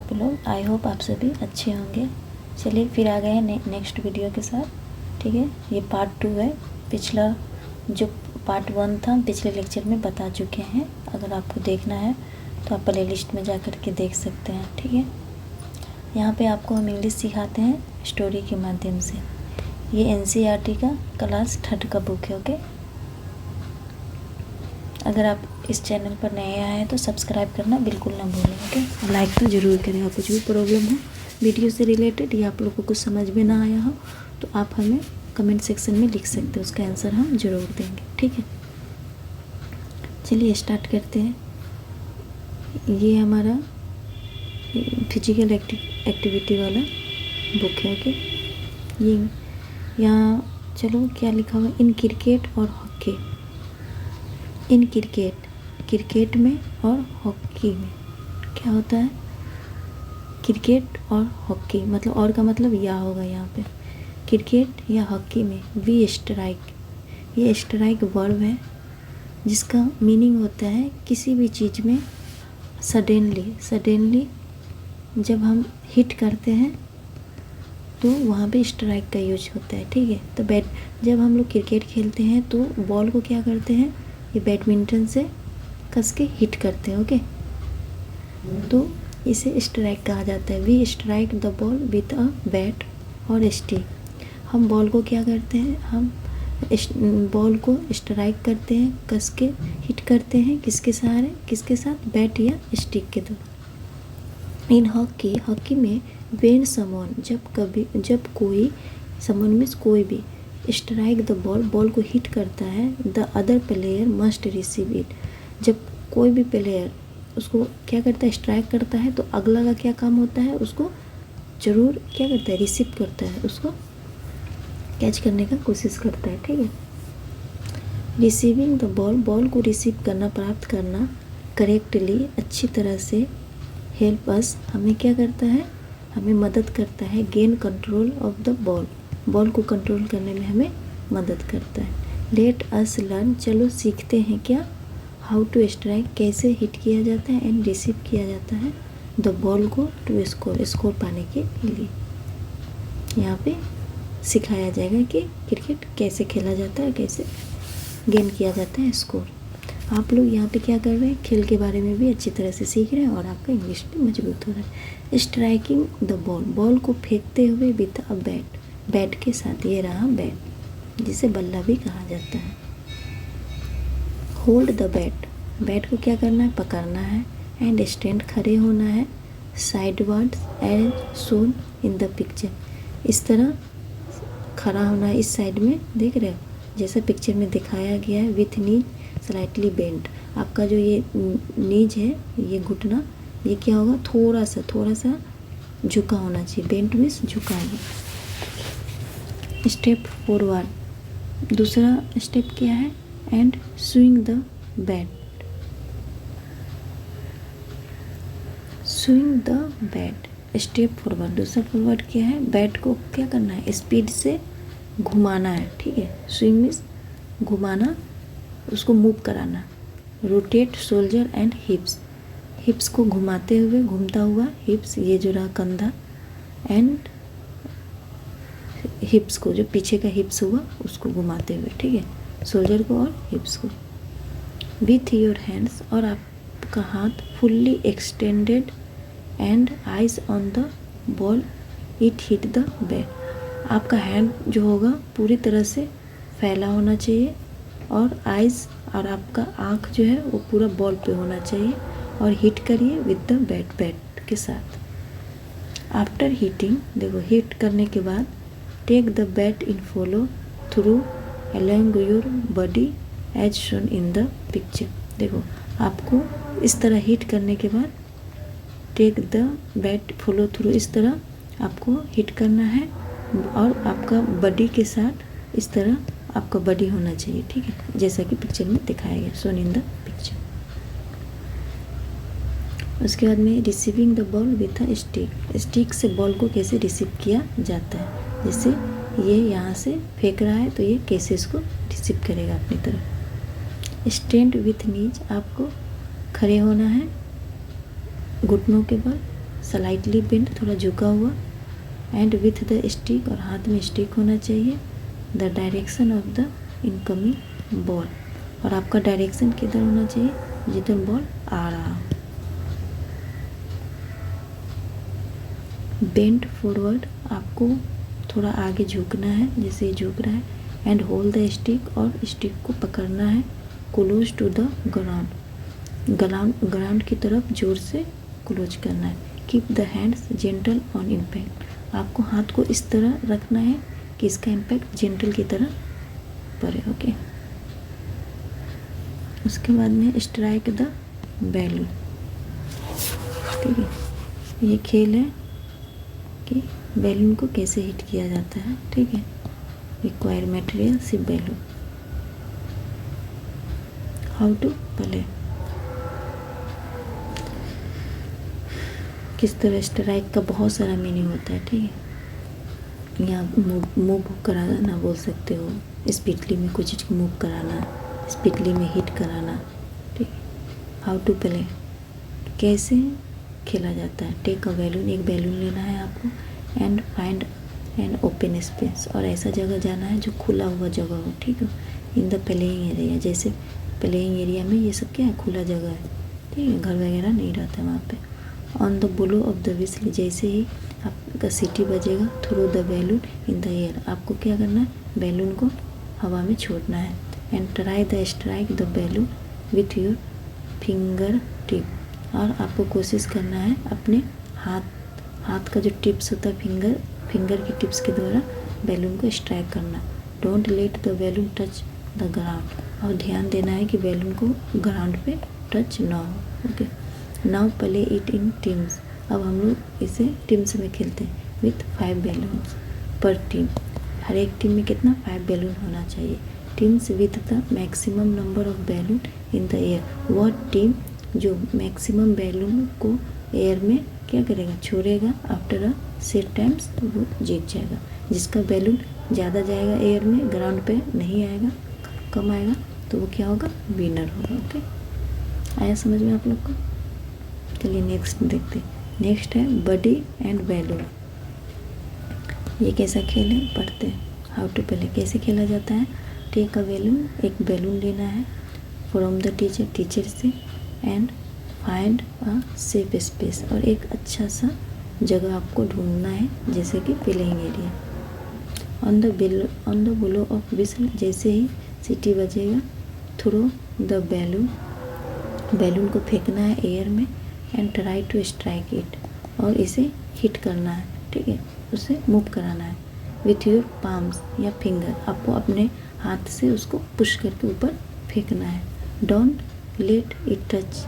आप लोग। I hope आप सभी अच्छे होंगे। चलिए फिर आ गए हैं नेक्स्ट वीडियो के साथ, ठीक है। ये पार्ट 2 है। पिछला जो पार्ट 1 था हम पिछले लेक्चर में बता चुके हैं। अगर आपको देखना है तो आप प्ले लिस्ट में जा कर के देख सकते हैं, ठीक है। यहाँ पे आपको हम इंग्लिश सिखाते हैं स्टोरी के माध्यम से। ये एनसीईआरटी का क्लास 3 का बुक है, ओके। अगर आप इस चैनल पर नए आए हैं तो सब्सक्राइब करना बिल्कुल ना भूलें, ओके। लाइक तो ज़रूर करें। और कुछ भी प्रॉब्लम हो वीडियो से रिलेटेड या आप लोगों को कुछ समझ में ना आया हो तो आप हमें कमेंट सेक्शन में लिख सकते हो, उसका आंसर हम ज़रूर देंगे, ठीक है। चलिए स्टार्ट करते हैं। ये हमारा फिजिकल एक्टिविटी वाला बुक है, ओके। ये यहाँ चलो क्या लिखा हुआ है, इन क्रिकेट और हॉकी। इन क्रिकेट में और हॉकी में क्या होता है, क्रिकेट और हॉकी मतलब और का मतलब या होगा यहाँ पे। क्रिकेट या हॉकी में वी स्ट्राइक, ये स्ट्राइक वर्ब है जिसका मीनिंग होता है किसी भी चीज़ में सडेनली जब हम हिट करते हैं तो वहाँ पे स्ट्राइक का यूज होता है, ठीक है। तो जब हम लोग क्रिकेट खेलते हैं तो बॉल को क्या करते हैं, ये बैडमिंटन से कस के हिट करते हैं, ओके। तो इसे स्ट्राइक कहा जाता है। We strike the ball with a bat और स्टिक। हम बॉल को क्या करते हैं, हम बॉल को स्ट्राइक करते हैं, कस के हिट करते हैं, किसके सहारे, किसके साथ, बैट या स्टिक के द्वारा। इन हॉकी में वेन समवन जब कोई, समवन मीन्स कोई भी, स्ट्राइक द बॉल को हिट करता है, the other player must receive it. जब कोई भी प्लेयर उसको क्या करता है, स्ट्राइक करता है, तो अगला का क्या काम होता है, उसको जरूर क्या करता है, रिसीव करता है, उसको कैच करने का कोशिश करता है, ठीक है। रिसीविंग द बॉल को रिसीव करना, प्राप्त करना करेक्टली, अच्छी तरह से, हेल्प अस, हमें क्या करता है, हमें मदद करता है, gain control of the ball को कंट्रोल करने में हमें मदद करता है। लेट अस लर्न, चलो सीखते हैं क्या, हाउ टू स्ट्राइक, कैसे हिट किया जाता है, एंड रिसीव किया जाता है द बॉल को, टू स्कोर पाने के लिए। यहाँ पे सिखाया जाएगा कि क्रिकेट कैसे खेला जाता है, कैसे गेन किया जाता है स्कोर। आप लोग यहाँ पे क्या कर रहे हैं, खेल के बारे में भी अच्छी तरह से सीख रहे हैं और आपका इंग्लिश भी मजबूत हो रहा है। स्ट्राइकिंग द बॉल को फेंकते हुए विथ अ बैट के साथ, ये रहा बैट जिसे बल्ला भी कहा जाता है। होल्ड द बैट को क्या करना है, पकड़ना है, एंड स्टैंड, खड़े होना है, sidewards as shown in the picture, इस तरह खड़ा होना है, इस साइड में देख रहे हो जैसा पिक्चर में दिखाया गया है, विथ नी स्लाइटली बेंट। आपका जो ये नीज है, ये घुटना, ये क्या होगा, थोड़ा सा झुका होना चाहिए। बेंट मीन्स झुका है। स्टेप फॉरवर्ड, दूसरा स्टेप क्या है, and swing the bat, swing the bat, step forward, दूसरा फॉरवर्ड क्या है, बैट को क्या करना है, स्पीड से घुमाना है, ठीक है। स्विंग मीन्स घुमाना, उसको मूव कराना। रोटेट शोल्डर एंड हिप्स को घुमाते हुए, घूमता हुआ हिप्स, ये जो रहा कंधा, एंड हिप्स को, जो पीछे का हिप्स हुआ उसको घुमाते हुए, ठीक है, शोल्डर को और हिप्स को। विथ योर हैंड्स, और आपका हाथ fully extended, and eyes on the ball it hit the bat. आपका हैंड जो होगा पूरी तरह से फैला होना चाहिए, और आइज़ और आपका आँख जो है वो पूरा बॉल पे होना चाहिए, और हिट करिए विद द बैट के साथ। आफ्टर हिटिंग, देखो हिट करने के बाद, take the bat in follow through along your body as shown in the picture. देखो आपको इस तरह हिट करने के बाद, take the bat follow through, इस तरह आपको हिट करना है, और आपका बॉडी के साथ इस तरह आपका बॉडी होना चाहिए, ठीक है, जैसा कि पिक्चर में दिखाया गया, शोन इन द पिक्चर। उसके बाद में receiving the ball with a stick से बॉल को कैसे रिसीव किया जाता है, जैसे ये यहाँ से फेंक रहा है तो ये कैसे इसको रिसीव करेगा अपनी तरफ। स्टैंड विथ नीज, आपको खड़े होना है घुटनों के बल, स्लाइटली बेंड, थोड़ा झुका हुआ, एंड विथ द स्टिक, और हाथ में स्टिक होना चाहिए, the direction of the incoming ball, और आपका डायरेक्शन किधर होना चाहिए जिधर बॉल आ रहा हो। बेंड फॉरवर्ड, आपको थोड़ा आगे झुकना है, जैसे ये झुक रहा है, एंड होल्ड द स्टिक, और स्टिक को पकड़ना है close to the ground, ground की तरफ जोर से क्लोज करना है। Keep the hands gentle on impact, आपको हाथ को इस तरह रखना है कि इसका इम्पैक्ट जेंटल की तरह पड़े। ओके, उसके बाद में स्ट्राइक द बैलून। ठीक है, ये खेल है कि बैलून को कैसे हिट किया जाता है। ठीक है, रिक्वायर मटेरियल सिर्फ बैलून। हाउ टू प्ले, किस तरह स्ट्राइक का बहुत सारा मीनिंग होता है। ठीक है, यहाँ मूव कराना बोल सकते हो, स्पीडली में कोई चीज़ को मूव कराना, स्पीडली में हिट कराना। ठीक है, हाउ टू प्ले, कैसे खेला जाता है। टेक अ बैलून, एक बैलून लेना है आपको, and find an open space, और ऐसा जगह जाना है जो खुला हुआ जगह हो। ठीक है, इन द प्लेइंग एरिया, जैसे प्लेइंग एरिया में ये सब क्या है, खुला जगह है। ठीक है, घर वगैरह नहीं रहता वहाँ पे। On the blow of the whistle, जैसे ही आपका सीटी बजेगा, throw the balloon in the air, आपको क्या करना है, बैलून को हवा में छोड़ना है। And try the strike the balloon with your finger tip, और आपको कोशिश करना है अपने हाथ का जो टिप्स होता है, फिंगर की टिप्स के द्वारा बैलून को स्ट्राइक करना। Don't let the balloon touch the ground, और ध्यान देना है कि बैलून को ग्राउंड पे टच ना हो। Okay, now play it in teams, अब हम लोग इसे टीम्स में खेलते हैं, विथ 5 बैलून्स पर टीम, हर एक टीम में कितना 5 बैलून होना चाहिए। Teams with the maximum number of balloon in the air, वह टीम जो मैक्सिमम बैलून को एयर में क्या करेगा, छोड़ेगा आफ्टर अ सेट टाइम्स, वो जीत जाएगा। जिसका बैलून ज़्यादा जाएगा एयर में, ग्राउंड पे नहीं आएगा, कम आएगा, तो वो क्या होगा, विनर होगा। ओके, आया समझ में आप लोग को। चलिए नेक्स्ट देखते हैं। नेक्स्ट है बडी एंड बैलून, ये कैसा खेल है पढ़ते हैं। हाउ टू प्ले, कैसे खेला जाता है। टेक अ बैलून, एक बैलून लेना है, फ्रॉम द टीचर से, and find a safe space, और एक अच्छा सा जगह आपको ढूंढना है, जैसे कि playing area. On the blow of whistle, जैसे ही सीटी बजेगा, थ्रो द बैलून को फेंकना है एयर में, and try to strike it, और इसे हिट करना है। ठीक है, उसे मूव कराना है विथ योर पाम्स या फिंगर, आपको अपने हाथ से उसको पुश करके ऊपर फेंकना है। Don't let it touch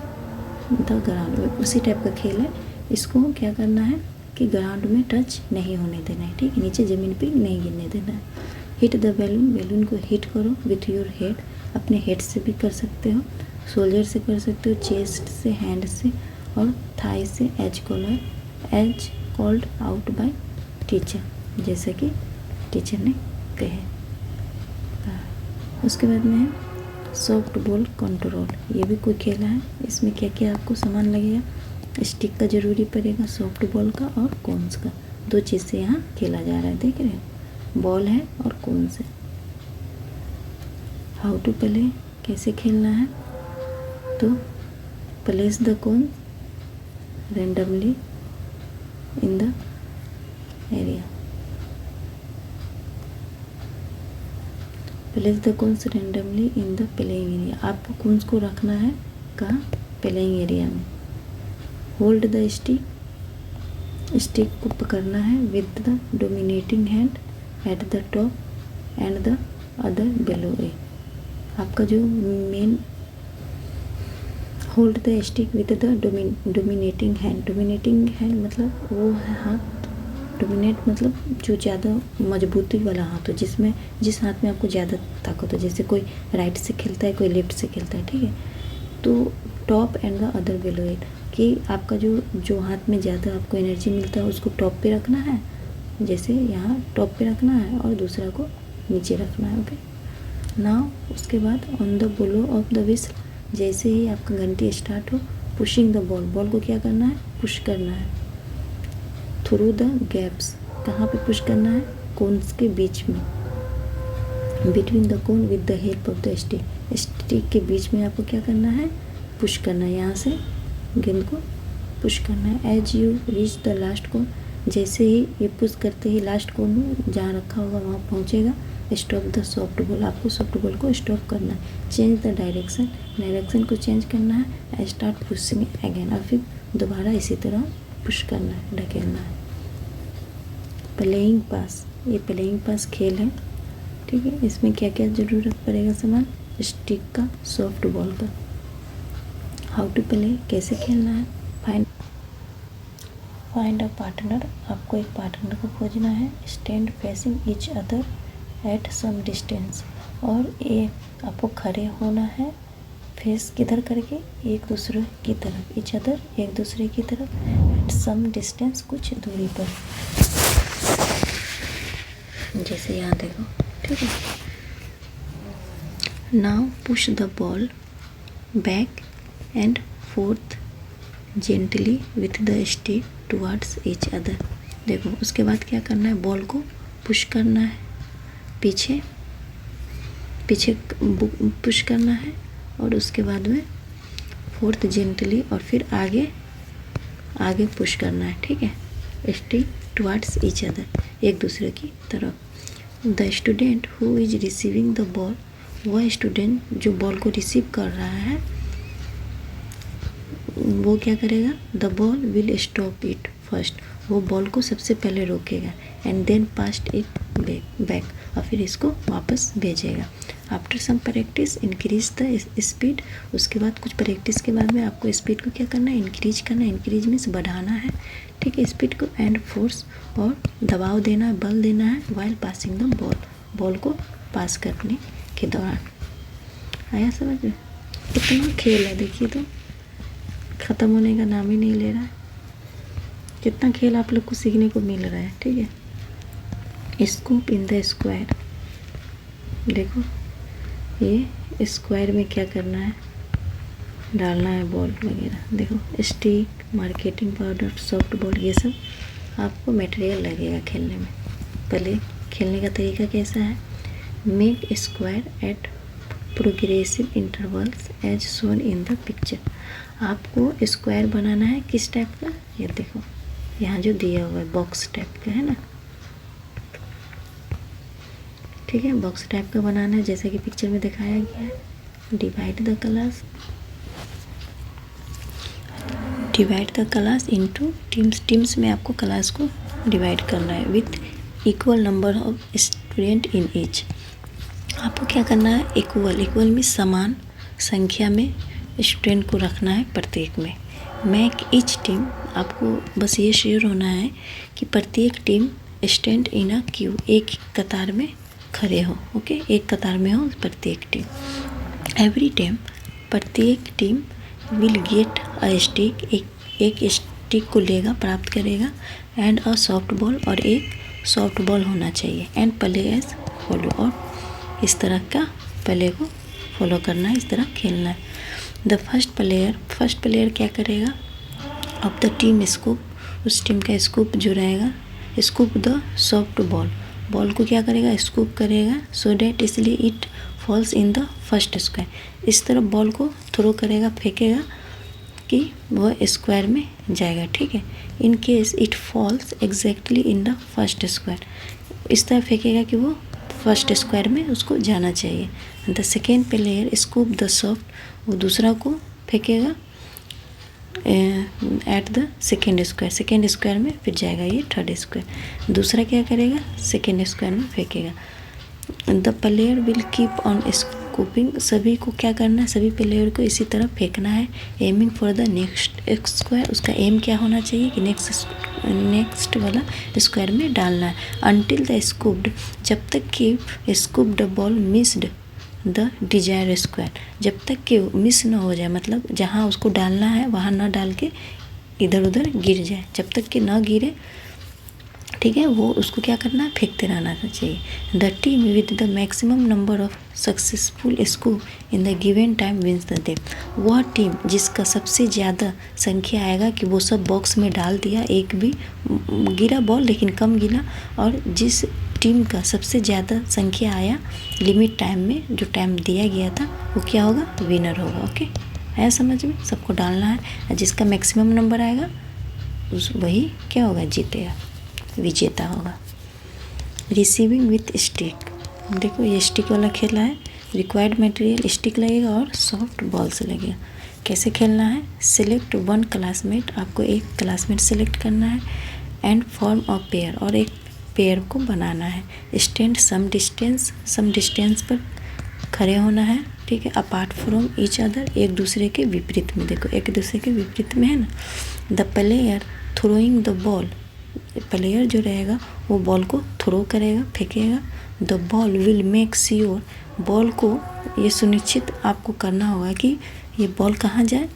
the ground, उसी टाइप का खेल है। इसको क्या करना है कि ग्राउंड में टच नहीं होने देना है। ठीक है, नीचे ज़मीन पे नहीं गिरने देना है। हिट द बैलून, बैलून को हिट करो विथ योर हेड, अपने हेड से भी कर सकते हो, शोल्डर से कर सकते हो, चेस्ट से, हैंड से, और थाई से, as called out by teacher, जैसे कि टीचर ने कहे। उसके बाद में है सॉफ्ट बॉल कंट्रोल, ये भी कोई खेला है। इसमें क्या क्या आपको सामान लगेगा, स्टिक का ज़रूरी पड़ेगा, सॉफ्ट बॉल का और कोन्स का, 2 चीज़ से यहाँ खेला जा रहा है। देख रहे हैं, बॉल है और कोन्स है। हाउ टू प्ले, कैसे खेलना है, तो place the cone randomly in the area, place the cones randomly in the playing area, आपको कोन्स को रखना है कहाँ, प्लेइंग एरिया में। होल्ड द स्टिक को पकड़ना है with the dominating hand at the top and the other below a, आपका जो main hold the stick with the dominating hand मतलब वो है हाथ, डोमिनेट मतलब जो ज़्यादा मजबूती वाला हाथ हो, जिस हाथ में आपको ज़्यादा ताकत हो, जैसे कोई राइट से खेलता है, कोई लेफ्ट से खेलता है। ठीक है, तो top and the other below it, कि आपका जो हाथ में ज़्यादा आपको एनर्जी मिलता है उसको टॉप पे रखना है, जैसे यहाँ टॉप पे रखना है, और दूसरा को नीचे रखना है। ओके, नाउ उसके बाद on the blow of the whistle, जैसे ही आपका घंटी स्टार्ट हो, पुशिंग द बॉल को क्या करना है, पुश करना है। थ्रू द गैप्स, कहाँ पे पुश करना है, कोन्स के बीच में, between the cone with the help of the stick, stick के बीच में आपको क्या करना है, पुश करना है, यहाँ से गेंद को पुश करना है। As you reach the last cone, जैसे ही ये पुश करते ही लास्ट कोन जहाँ रखा होगा वहाँ पहुँचेगा, स्टॉप द सॉफ्ट बॉल, आपको सॉफ्ट बॉल को स्टॉप करना है। चेंज द डायरेक्शन, डायरेक्शन को चेंज करना है। एंड स्टार्ट पुशिंग अगेन, और फिर दोबारा इसी तरह पुश करना है, ढकेलना है। प्लेइंग पास, ये प्लेइंग पास खेल है, ठीक है। इसमें क्या क्या ज़रूरत पड़ेगा सामान, स्टिक का, सॉफ्ट बॉल का। हाउ टू प्ले, कैसे खेलना है। फाइंड अ पार्टनर, आपको एक पार्टनर को खोजना है। Stand facing each other at some distance, और ये आपको खड़े होना है फेस किधर करके, एक दूसरे की तरफ, ईच अदर एक दूसरे की तरफ, एट सम डिस्टेंस कुछ दूरी पर, जैसे यहाँ देखो, ठीक है। Now push the ball back and fourth gently with the stick towards each other. देखो उसके बाद क्या करना है, बॉल को पुश करना है, पीछे पीछे पुश करना है, और उसके बाद में फोर्थ जेंटली, और फिर आगे आगे पुश करना है, ठीक है। स्टिक टुवर्ड्स ईच अदर, एक दूसरे की तरफ। The student who is receiving the ball, वह स्टूडेंट जो बॉल को रिसीव कर रहा है वो क्या करेगा, the ball will stop it first, वो बॉल को सबसे पहले रोकेगा। And then pass it back, और फिर इसको वापस भेजेगा। After some practice increase the speed, उसके बाद कुछ प्रैक्टिस के बाद में आपको स्पीड को क्या करना है, इंक्रीज करना है। इंक्रीज मीन्स बढ़ाना है, ठीक है, स्पीड को। एंड फोर्स, और दबाव देना है, बल देना है। While passing the ball, ball को पास करने के दौरान। आया समझ में, कितना खेल है, देखिए तो ख़त्म होने का नाम ही नहीं ले रहा है। कितना खेल आप लोग को सीखने को मिल रहा है, ठीक है। स्कूप इन द स्क्वायर, देखो ये स्क्वायर में क्या करना है, डालना है बॉल वगैरह। देखो stick, marketing powder, soft ball, ये सब आपको मटेरियल लगेगा खेलने में। पहले खेलने का तरीका कैसा है, make square at progressive intervals as shown in the picture. आपको स्क्वायर बनाना है किस टाइप का, ये देखो यहाँ जो दिया हुआ है बॉक्स टाइप का है ना, ठीक है, बॉक्स टाइप का बनाना है जैसे कि पिक्चर में दिखाया गया है। Divide the class, divide the class into teams, teams में आपको क्लास को डिवाइड करना है with equal number of student in each. आपको क्या करना है, इक्वल, इक्वल में समान संख्या में स्टूडेंट को रखना है प्रत्येक में। मैक ईच टीम, आपको बस ये श्योर होना है कि प्रत्येक team stand in a Q, एक कतार में खड़े हो, ओके, एक कतार में हो प्रत्येक टीम। एवरी टीम, प्रत्येक team will get a stick, एक स्टिक को लेगा, प्राप्त करेगा। एंड अ सॉफ्ट बॉल, और एक सॉफ्ट बॉल होना चाहिए। एंड प्ले एज फॉलो, और इस तरह का प्ले को फॉलो करना है, इस तरह खेलना है। द फर्स्ट प्लेयर क्या करेगा, ऑफ द टीम स्कूप, उस टीम का स्कूप जो रहेगा, scoop the soft ball, ball को क्या करेगा, स्कूप करेगा, सो डैट, इसलिए it falls in the first square, इस तरह बॉल को थ्रो करेगा, फेंकेगा कि वह स्क्वायर में जाएगा, ठीक है। In case it falls exactly in the first square, इस तरह फेंकेगा कि वो फर्स्ट स्क्वायर में उसको जाना चाहिए। The second player scoop the soft, वो दूसरा को फेंकेगा at the second square, second square में फिर जाएगा ये थर्ड स्क्वायर। दूसरा क्या करेगा, सेकेंड स्क्वायर में फेंकेगा। The player will keep on scooping, सभी को क्या करना है, सभी प्लेयर को इसी तरह फेंकना है। Aiming for the next square, उसका एम क्या होना चाहिए कि नेक्स्ट वाला स्क्वायर में डालना है। अनटिल द स्कूप्ड, जब तक कि scooped ball missed the desire square, जब तक कि मिस ना हो जाए, मतलब जहाँ उसको डालना है वहाँ ना डाल के इधर उधर गिर जाए, जब तक कि ना गिरे ठीक है, वो उसको क्या करना है, फेंकते रहना चाहिए। The team with the maximum number of successful scoop in the given time wins the game. वह टीम जिसका सबसे ज़्यादा संख्या आएगा कि वो सब बॉक्स में डाल दिया, एक भी गिरा बॉल लेकिन कम गिरा, और जिस टीम का सबसे ज़्यादा संख्या आया लिमिट टाइम में, जो टाइम दिया गया था, वो क्या होगा, विनर होगा। ओके, है समझ में, सबको डालना है। जिसका मैक्सिमम नंबर आएगा उस वही क्या होगा, जीतेगा, विजेता होगा। रिसीविंग विथ स्टिक, देखो ये स्टिक वाला खेला है। रिक्वायर्ड मटेरियल स्टिक लगेगा और सॉफ्ट बॉल्स लगेगा। कैसे खेलना है, सिलेक्ट वन क्लासमेट, आपको एक क्लासमेट सेलेक्ट करना है, एंड फॉर्म अ पेयर, और एक पेयर को बनाना है। स्टैंड सम डिस्टेंस पर खड़े होना है, ठीक है। अपार्ट फ्रॉम ईच अदर, एक दूसरे के विपरीत में, देखो एक दूसरे के विपरीत में है ना। The player throwing the ball, player जो रहेगा वो बॉल को थ्रो करेगा, फेंकेगा। The ball will make sure, ball को ये सुनिश्चित आपको करना होगा कि ये बॉल कहाँ जाए।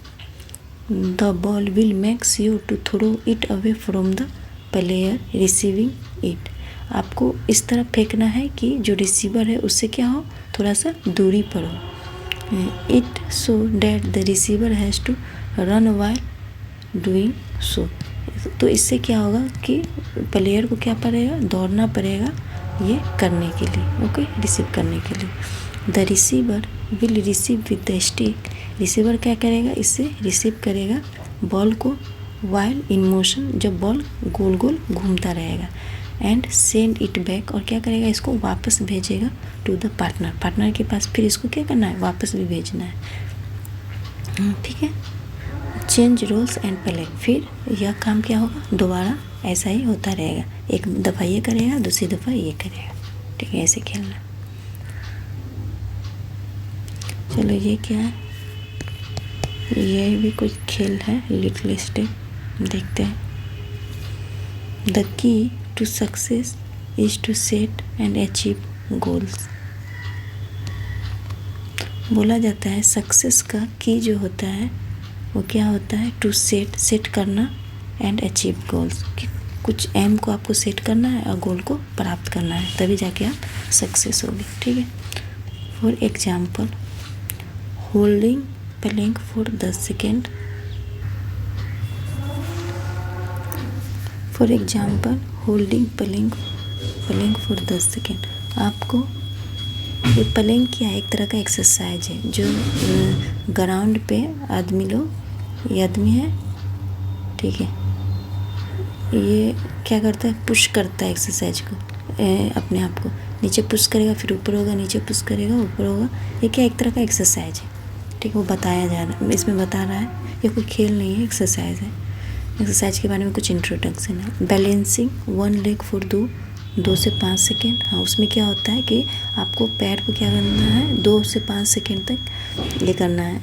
The ball will make sure to throw it away from the player receiving it, आपको इस तरह फेंकना है कि जो रिसीवर है उससे क्या हो, थोड़ा सा दूरी पर हो। It so that the receiver has to run while doing so, तो इससे क्या होगा कि प्लेयर को क्या पड़ेगा, दौड़ना पड़ेगा ये करने के लिए, ओके, रिसीव करने के लिए। The receiver will receive with the stick, receiver क्या करेगा, इससे रिसीव करेगा बॉल को वाइल इन मोशन, जब बॉल गोल गोल घूमता रहेगा। एंड सेंड इट बैक, और क्या करेगा, इसको वापस भेजेगा टू द पार्टनर के पास, फिर इसको क्या करना है, वापस भी भेजना है, ठीक है। चेंज रोल्स एंड प्ले, फिर यह काम क्या होगा, दोबारा ऐसा ही होता रहेगा, एक दफ़ा ये करेगा, दूसरी दफ़ा ये करेगा, ठीक है, ऐसे खेलना। चलो ये क्या है, ये भी कुछ खेल है, लिटिल स्टेप, देखते हैं। The key to success is to set and achieve goals, बोला जाता है सक्सेस का की जो होता है वो क्या होता है, टू सेट करना, एंड अचीव गोल्स, कि कुछ एम को आपको सेट करना है और गोल को प्राप्त करना है, तभी जाके आप सक्सेस होगी, ठीक है। For example, holding plank for 10 second, for example holding plank for 10 second, आपको ये प्लैंक क्या है, एक तरह का एक्सरसाइज है जो ग्राउंड पे आदमी लोग, ये आदमी है, ठीक है, ये क्या करता है, पुश करता है एक्सरसाइज को, अपने आप को नीचे पुश करेगा, फिर ऊपर होगा, नीचे पुश करेगा, ऊपर होगा, ये क्या एक तरह का एक्सरसाइज है, ठीक है, वो बताया जा रहा है, इसमें बता रहा है, ये कोई खेल नहीं है, एक्सरसाइज है। एक्सरसाइज के बारे में कुछ इंट्रोडक्शन है। बैलेंसिंग वन लेग फॉर 2 से 5 सेकेंड, हाँ, उसमें क्या होता है कि आपको पैर को क्या करना है, 2 से 5 सेकेंड तक ये करना है,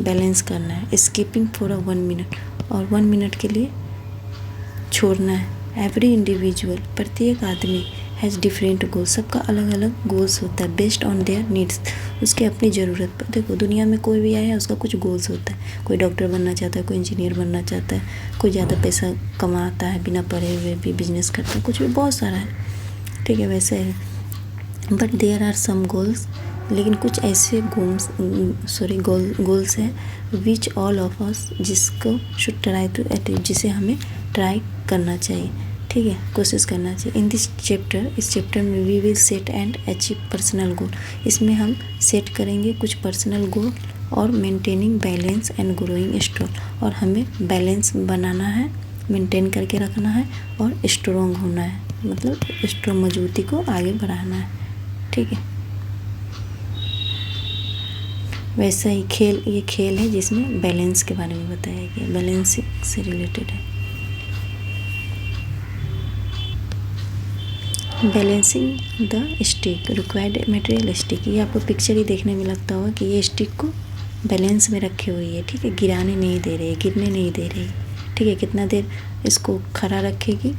बैलेंस करना है। स्कीपिंग फॉर 1 मिनट, और 1 मिनट के लिए छोड़ना है। एवरी इंडिविजुअल, प्रत्येक आदमी हैज़ डिफरेंट गोल्स, सबका अलग अलग गोल्स होता है, बेस्ड ऑन देयर नीड्स, उसके अपनी ज़रूरत पर। देखो दुनिया में कोई भी आया उसका कुछ गोल्स होता है, कोई डॉक्टर बनना चाहता है, कोई इंजीनियर बनना चाहता है, कोई ज़्यादा पैसा कमाता है बिना पढ़े हुए भी बिजनेस करता है, कुछ भी बहुत सारा है, ठीक है, वैसे है। But there are some goals, लेकिन कुछ ऐसे गोल्स हैं विच ऑल ऑफ अस, जिसको शुड ट्राई टू अचीव, जिसे हमें ट्राई करना चाहिए, ठीक है, कोशिश करना चाहिए। इन दिस चैप्टर, इस चैप्टर में we will set and achieve personal goal, इसमें हम सेट करेंगे कुछ पर्सनल गोल, और maintaining balance and growing strong, और हमें बैलेंस बनाना है, मेंटेन करके रखना है, और स्ट्रॉन्ग होना है, मतलब स्ट्रॉन्ग मजबूती को आगे बढ़ाना है, ठीक है। वैसा ही ये खेल है जिसमें बैलेंस के बारे में बताया गया, बैलेंसिंग से रिलेटेड है। Balancing the stick, required material stick, ये आपको पिक्चर ही देखने में लगता होगा कि ये स्टिक को बैलेंस में रखी हुई है, ठीक है, गिराने नहीं दे रही, गिरने नहीं दे रही, ठीक है, कितना देर इसको खड़ा रखेगी,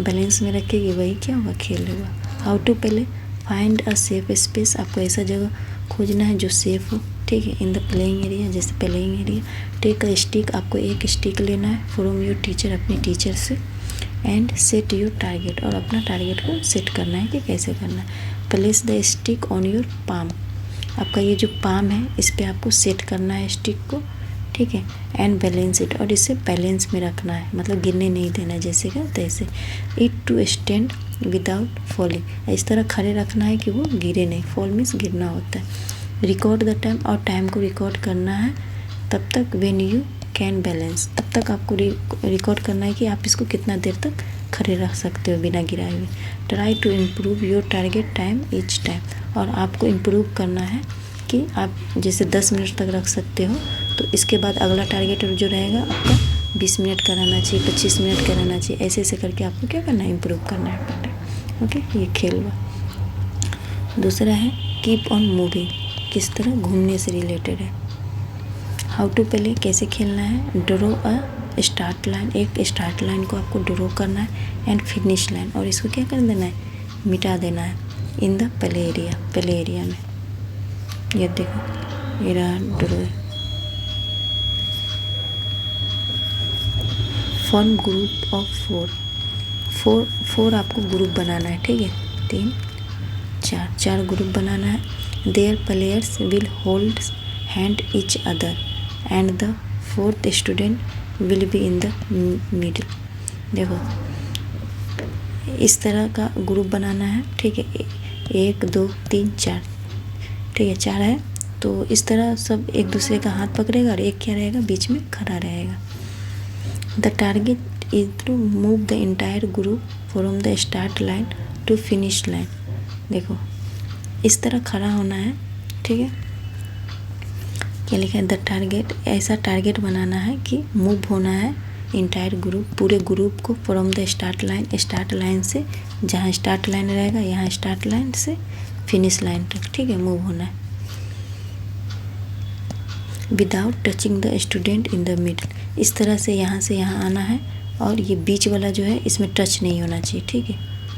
बैलेंस में रखेगी, वही क्या होगा, खेल होगा। How to play, find a safe space, आपको ऐसा जगह खोजना है जो सेफ हो, ठीक है, इन द प्लेइंग एरिया, जैसे playing area. Take a stick, आपको एक स्टिक लेना है फ्रॉम योर टीचर, अपने टीचर से। एंड सेट योर टारगेट, और अपना टारगेट को सेट करना है कि कैसे करना है। Place the stick on your palm, आपका ये जो पाम है इस पर आपको सेट करना है स्टिक को, ठीक है। एंड बैलेंस इट, और इसे बैलेंस में रखना है, मतलब गिरने नहीं देना, जैसे का तैसे। It to stand without falling, इस तरह खड़े रखना है कि वो गिरे नहीं, फॉल मीन्स गिरना होता है। रिकॉर्ड द टाइम, और टाइम को रिकॉर्ड करना है तब तक व्हेन यू कैन बैलेंस, तब तक आपको रिकॉर्ड करना है कि आप इसको कितना देर तक खड़े रख सकते हो बिना गिराए हुए। Try to improve your target time each time, और आपको इम्प्रूव करना है कि आप जैसे 10 मिनट तक रख सकते हो, तो इसके बाद अगला टारगेट जो रहेगा आपका 20 मिनट का रहना चाहिए, 25 मिनट का रहना चाहिए, ऐसे ऐसे करके आपको क्या करना है, इम्प्रूव करना है अपना टाइम। ओके, ये खेल हुआ। दूसरा है कीप ऑन मूविंग, किस तरह घूमने से रिलेटेड है। हाउ टू प्ले, कैसे खेलना है। ड्रॉ अ स्टार्ट लाइन, एक स्टार्ट लाइन को आपको ड्रॉ करना है, एंड फिनिश लाइन, और इसको क्या कर देना है, मिटा देना है। In the play area, play area में ये देखो ये रहा draw. Form group of four आपको ग्रुप बनाना है, ठीक है, 3 4 ग्रुप बनाना है। There players will hold hand each other and the 4th student will be in the middle. देखो इस तरह का ग्रुप बनाना है, ठीक है, 1 2 3 4, ठीक है, 4 है, तो इस तरह सब एक दूसरे का हाथ पकड़ेगा और एक क्या रहेगा, बीच में खड़ा रहेगा। The target is to move the entire group from the start line to finish line. देखो इस तरह खड़ा होना है, ठीक है। क्या लिखा है, द टारगेट, ऐसा टारगेट बनाना है कि मूव होना है इंटायर ग्रुप, पूरे ग्रुप को, फ्रॉम द स्टार्ट लाइन से, जहाँ स्टार्ट लाइन रहेगा यहाँ स्टार्ट लाइन से फिनिश लाइन तक, ठीक है, मूव होना है। Without touching the student in the middle, इस तरह से यहाँ आना है, और ये बीच वाला जो है इसमें टच नहीं होना चाहिए, ठीक है,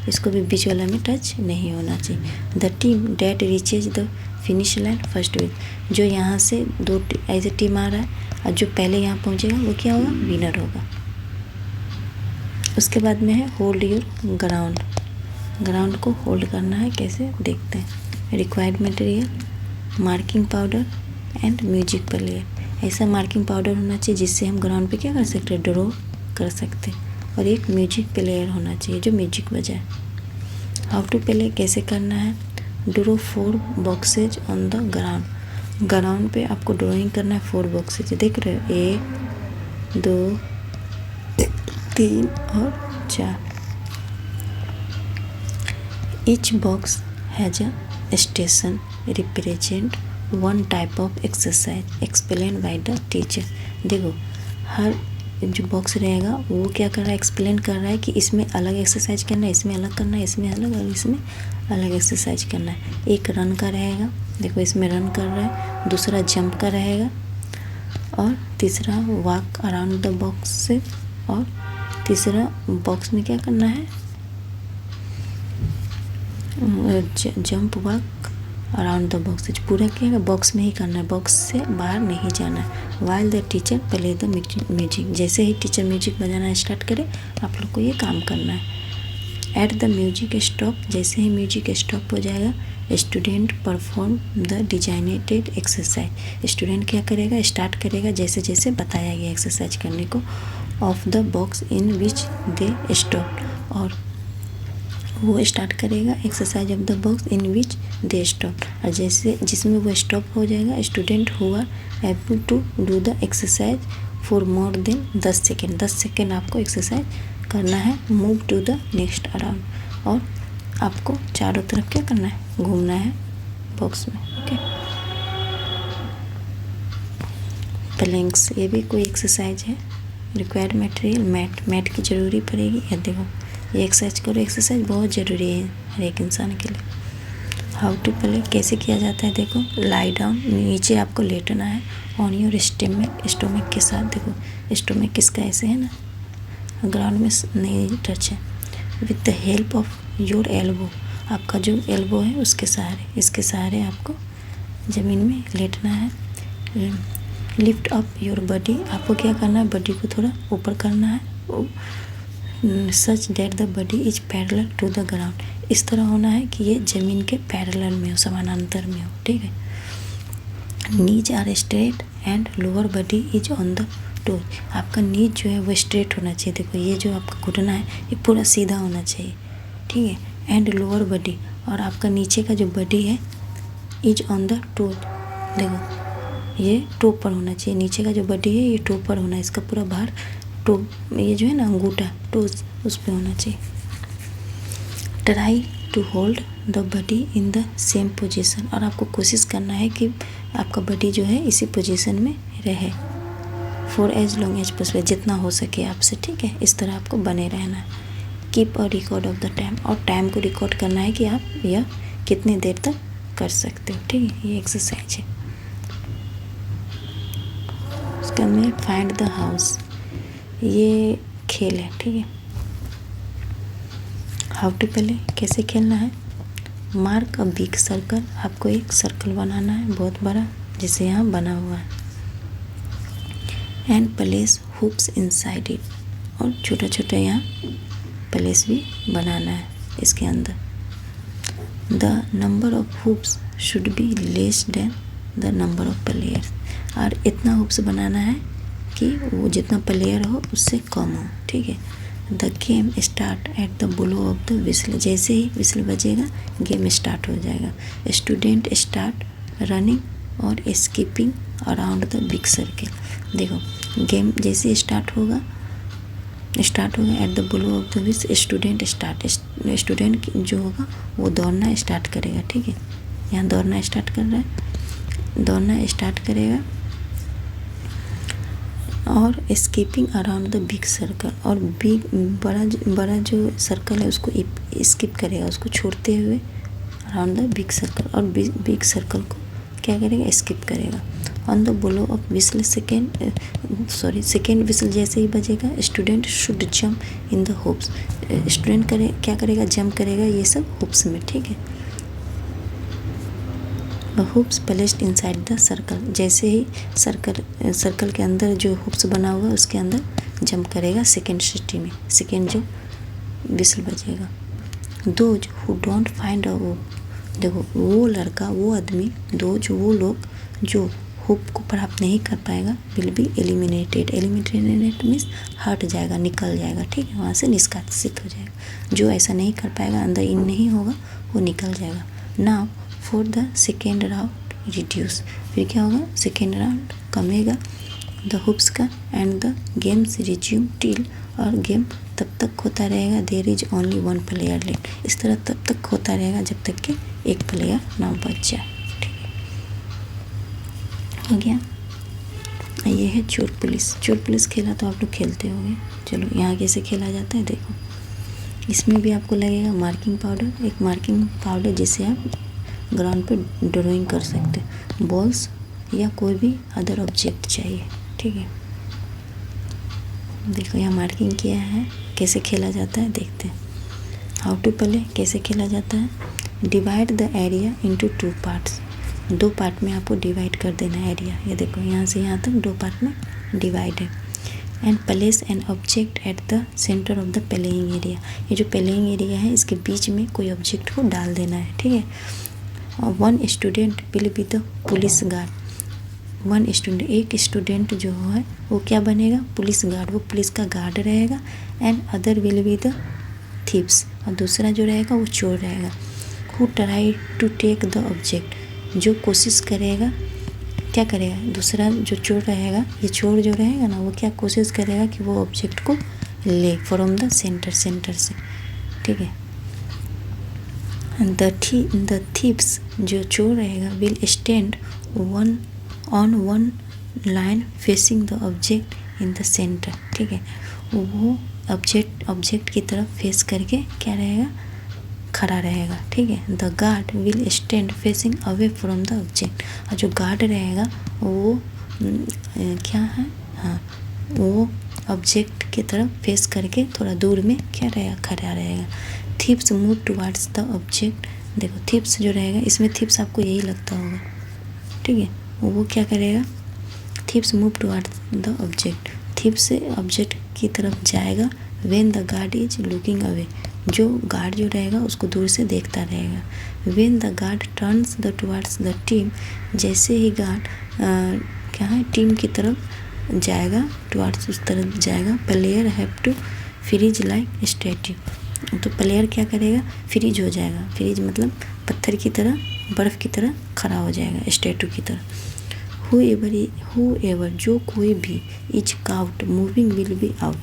इसको भी बीच वाला में टच नहीं होना चाहिए। The team that reaches the finish line first win, जो यहाँ से 2 ऐसे टीम आ रहा है, और जो पहले यहाँ पहुँचेगा वो क्या होगा, विनर होगा। उसके बाद में है होल्ड योर ग्राउंड, ग्राउंड को होल्ड करना है, कैसे देखते हैं। Required material, marking powder and music player, ऐसा मार्किंग पाउडर होना चाहिए जिससे हम ग्राउंड पे क्या कर सकते हैं, ड्रॉ कर सकते हैं, और एक म्यूजिक प्लेयर होना चाहिए जो म्यूजिक बजाए। हाउ टू प्ले, कैसे करना है। Draw 4 boxes on the ground, ground पे आपको ड्राइंग करना है 4 बॉक्सेज, देख रहे हो, 1 2 3 और 4। Each box has a station represent 1 type of exercise explain by the teacher. देखो हर जो बॉक्स रहेगा वो क्या कर रहा है, एक्सप्लेन कर रहा है कि इसमें अलग एक्सरसाइज करना है, इसमें अलग करना है, इसमें अलग और इसमें अलग एक्सरसाइज करना है। एक रन का रहेगा, देखो इसमें रन कर रहा है, दूसरा जंप का रहेगा, और तीसरा वॉक अराउंड द बॉक्स से, और तीसरा बॉक्स में क्या करना है, jump walk around the box, पूरा क्या है, बॉक्स में ही करना है, बॉक्स से बाहर नहीं जाना है। While the teacher play the music, जैसे ही टीचर म्यूजिक बजाना स्टार्ट करे आप लोग को ये काम करना है। एट द म्यूजिक स्टॉप, जैसे ही म्यूजिक स्टॉप हो जाएगा student perform the designated exercise, student क्या करेगा, स्टार्ट करेगा जैसे जैसे बताया गया एक्सरसाइज करने को, of the box in which they stop, और वो स्टार्ट करेगा exercise of the box in which they stop, और जैसे जिसमें वो स्टॉप हो जाएगा स्टूडेंट हुआ able to do the exercise for more than 10 second, 10 second आपको एक्सरसाइज करना है। Move to the next around, और आपको चारों तरफ क्या करना है, घूमना है बॉक्स में। ओके, प्लैंक्स, ये भी कोई एक्सरसाइज है। रिक्वायर्ड मटेरियल मैट की ज़रूरी पड़ेगी। या देखो ये एक्सरसाइज करो, एक्सरसाइज बहुत ज़रूरी है हर एक इंसान के लिए। हाउ टू प्ले, कैसे किया जाता है, देखो लाई डाउन, नीचे आपको लेटना है, ऑन योर स्टोमक के साथ, देखो स्टोमक किसका ऐसे है ना, ग्राउंड में नहीं टच है। With the help of your elbow, आपका जो एल्बो है उसके सहारे, इसके सहारे आपको ज़मीन में लेटना है। लिफ्ट अप योर बॉडी, आपको क्या करना है, बॉडी को थोड़ा ऊपर करना है, such that the body is parallel to the ground, इस तरह होना है कि ये ज़मीन के पैरेलल में हो, समानांतर में हो, ठीक है। Knees are straight and lower body is on the toe, आपका नीज जो है वो स्ट्रेट होना चाहिए। देखो ये जो आपका घुटना है ये पूरा सीधा होना चाहिए, ठीक है। एंड लोअर बॉडी, और आपका नीचे का जो बॉडी है इज ऑन द टो, देखो ये टो पर होना चाहिए। नीचे का जो बॉडी है ये टो पर होना है, इसका पूरा भार टो, ये जो है ना अंगूठा टोज उस पर होना चाहिए। Try to hold the body in the same position, और आपको कोशिश करना है कि आपका बॉडी जो है इसी पोजीशन में रहे for as long as possible, जितना हो सके आपसे, ठीक है। इस तरह आपको बने रहना है। Keep a record of the time, और टाइम को रिकॉर्ड करना है कि आप यह कितनी देर तक कर सकते हो, ठीक है। ये एक्सरसाइज है। उसका में फाइंड द हाउस, ये खेल है, ठीक है। हाउ टू पहले कैसे खेलना है, मार्क अ बिग सर्कल, आपको एक सर्कल बनाना है बहुत बड़ा जैसे यहाँ बना हुआ है। And place hoops inside it, और छोटा छोटा यहाँ प्लेस भी बनाना है इसके अंदर। The number of hoops should be less than the number of players, और इतना हुप्स बनाना है कि वो जितना प्लेयर हो उससे कम हो, ठीक है। The game start at the blow of the whistle, जैसे ही विसल बजेगा गेम स्टार्ट हो जाएगा। स्टूडेंट स्टार्ट रनिंग और skipping around the big circle, देखो गेम जैसे स्टार्ट होगा at the blow of the whistle, student जो होगा वो दौड़ना स्टार्ट करेगा, ठीक है। यहाँ दौड़ना स्टार्ट कर रहा है, दौड़ना स्टार्ट करेगा और skipping around the big circle, और बिग बड़ा जो सर्कल है उसको स्किप करेगा, उसको छोड़ते हुए अराउंड द बिग सर्कल, और बिग सर्कल को क्या करेगा, स्किप करेगा। On the blow of whistle, second whistle जैसे ही बजेगा student should jump in the hopes, student क्या करेगा, जंप करेगा ये सब होप्स में, ठीक है। Hoops placed inside the circle, जैसे ही सर्कल के अंदर जो हुप्स बना हुआ है उसके अंदर जंप करेगा सेकेंड सिटी में, सेकेंड जो विसल बजेगा। Those who don't find a hoop, देखो वो लड़का वो आदमी, वो लोग जो हुप को प्राप्त नहीं कर पाएगा विल बी एलिमिनेटेड मीन्स हट जाएगा, निकल जाएगा, ठीक है, वहाँ से निष्कासित हो जाएगा। जो ऐसा नहीं कर पाएगा, अंदर इन नहीं होगा, वो निकल जाएगा। Now for the second round reduce, फिर क्या होगा, सेकेंड राउंड कमेगा द हुप्स का and the games resume till, और गेम तब तक होता रहेगा there is only one player left, इस तरह तब तक होता रहेगा जब तक कि एक प्लेयर ना बच जाए, ठीक है। हो गया। ये है चोर पुलिस खेला तो आप लोग खेलते होंगे। चलो यहाँ कैसे खेला जाता है देखो। इसमें भी आपको लगेगा मार्किंग पाउडर, एक मार्किंग पाउडर जिसे आप ग्राउंड पे ड्राइंग कर सकते हैं, बॉल्स या कोई भी अदर ऑब्जेक्ट चाहिए, ठीक है। देखो यहाँ मार्किंग किया है, कैसे खेला जाता है देखते हैं। हाउ टू प्ले कैसे खेला जाता है, divide the area into 2 parts, 2 part में आपको डिवाइड कर देना है एरिया। ये देखो यहाँ से यहाँ तक 2 पार्ट में डिवाइड है। And place an object at the centre of the playing area, ये जो प्लेइंग एरिया है इसके बीच में कोई ऑब्जेक्ट को डाल देना है, ठीक है। और 1 student will be the police guard, 1 student, एक स्टूडेंट जो है वो क्या बनेगा, पुलिस गार्ड, वो पुलिस का गार्ड रहेगा। And other will be the thieves, और दूसरा जो रहेगा वो चोर रहेगा। Who try to take the object, जो कोशिश करेगा, क्या करेगा, दूसरा जो चोर रहेगा, ये चोर जो रहेगा ना वो क्या कोशिश करेगा कि वो ऑब्जेक्ट को ले फ्रॉम द सेंटर से, ठीक है। द थीव्स, जो चोर रहेगा, will stand on one line facing the object in the centre, ठीक है। वो ऑब्जेक्ट की तरफ फेस करके क्या रहेगा, खड़ा रहेगा, ठीक है। The guard will stand facing away from the object, और जो गार्ड रहेगा वो क्या है, हाँ, वो ऑब्जेक्ट की तरफ फेस करके थोड़ा दूर में क्या रहेगा, खड़ा रहेगा। Thieves move towards the object, देखो थीव्स जो रहेगा, इसमें थीव्स आपको यही लगता होगा, ठीक है। वो क्या करेगा, thieves move towards the object, thieves से ऑब्जेक्ट की तरफ जाएगा। When the guard is looking away, जो गार्ड जो रहेगा उसको दूर से देखता रहेगा। When the guard turns the towards the team, जैसे ही गार्ड क्या है टीम की तरफ जाएगा, टुवर्ड्स उस तरफ जाएगा, player have to freeze like statue, तो प्लेयर क्या करेगा, फ्रीज हो जाएगा। फ्रीज मतलब पत्थर की तरह, बर्फ़ की तरह खड़ा हो जाएगा, स्टैट्यू की तरह। whoever जो कोई भी, is cout moving will be out,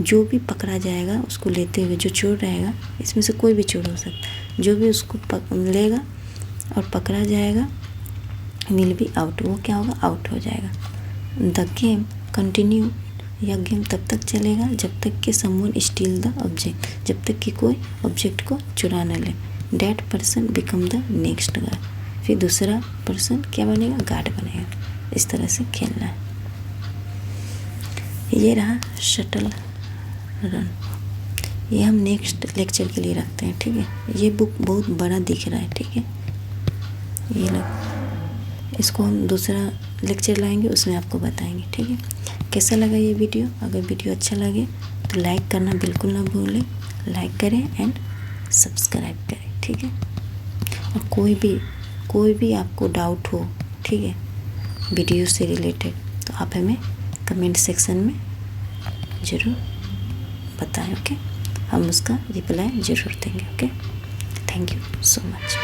जो भी पकड़ा जाएगा उसको लेते हुए, जो चोर रहेगा, इसमें से कोई भी चोर हो सकता, जो भी उसको लेगा और पकड़ा जाएगा, विल बी आउट, वो क्या होगा, आउट हो जाएगा। द गेम कंटिन्यू, यह गेम तब तक चलेगा जब तक कि समवन स्टील द ऑब्जेक्ट, जब तक कि कोई ऑब्जेक्ट को चुरा न ले। That person become the next guard, फिर दूसरा पर्सन क्या बनेगा, गार्ड बनेगा। इस तरह से खेलना है। ये रहा शटल रन, ये हम नेक्स्ट लेक्चर के लिए रखते हैं, ठीक है। ये बुक बहुत बड़ा दिख रहा है, ठीक है। ये लोग इसको हम दूसरा लेक्चर लाएंगे, उसमें आपको बताएंगे, ठीक है। कैसा लगा ये वीडियो? अगर वीडियो अच्छा लगे तो लाइक करना बिल्कुल ना भूलें, लाइक करें एंड सब्सक्राइब करें, ठीक है। और कोई भी आपको डाउट हो, ठीक है, वीडियो से रिलेटेड, तो आप हमें कमेंट सेक्शन में ज़रूर बताएं, ओके। हम उसका रिप्लाई ज़रूर देंगे, okay. Thank you so much.